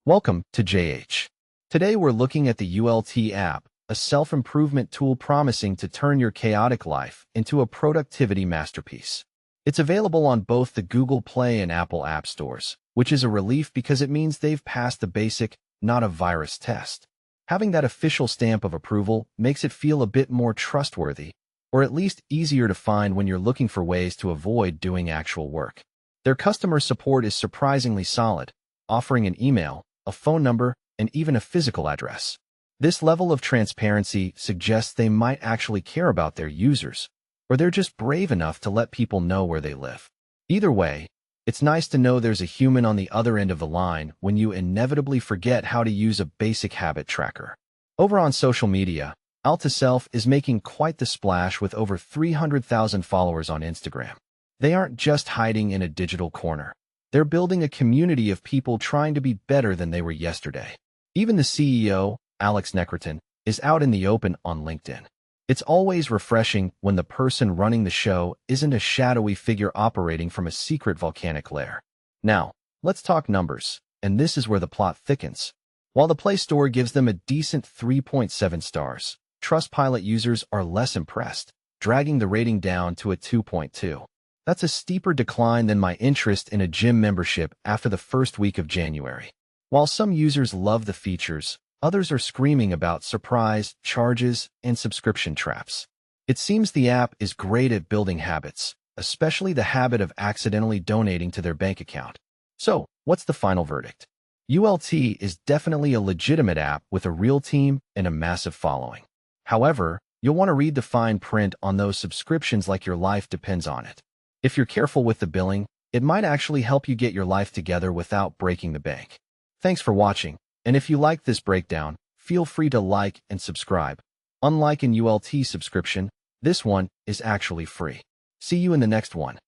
Welcome to JH. Today we're looking at the ULT app, a self-improvement tool promising to turn your chaotic life into a productivity masterpiece. It's available on both the Google Play and Apple App Stores, which is a relief because it means they've passed the basic, not a virus test. Having that official stamp of approval makes it feel a bit more trustworthy, or at least easier to find when you're looking for ways to avoid doing actual work. Their customer support is surprisingly solid, offering an email, a phone number, and even a physical address. This level of transparency suggests they might actually care about their users, or they're just brave enough to let people know where they live. Either way, it's nice to know there's a human on the other end of the line when you inevitably forget how to use a basic habit tracker. Over on social media, Ultiself is making quite the splash with over 300,000 followers on Instagram. They aren't just hiding in a digital corner. They're building a community of people trying to be better than they were yesterday. Even the CEO, Alex Neckerton, is out in the open on LinkedIn. It's always refreshing when the person running the show isn't a shadowy figure operating from a secret volcanic lair. Now, let's talk numbers, and this is where the plot thickens. While the Play Store gives them a decent 3.7 stars, Trustpilot users are less impressed, dragging the rating down to a 2.2. That's a steeper decline than my interest in a gym membership after the first week of January. While some users love the features, others are screaming about surprise, charges, and subscription traps. It seems the app is great at building habits, especially the habit of accidentally donating to their bank account. So, what's the final verdict? ULT is definitely a legitimate app with a real team and a massive following. However, you'll want to read the fine print on those subscriptions like your life depends on it. If you're careful with the billing, it might actually help you get your life together without breaking the bank. Thanks for watching, and if you liked this breakdown, feel free to like and subscribe. Unlike an ULT subscription, this one is actually free. See you in the next one.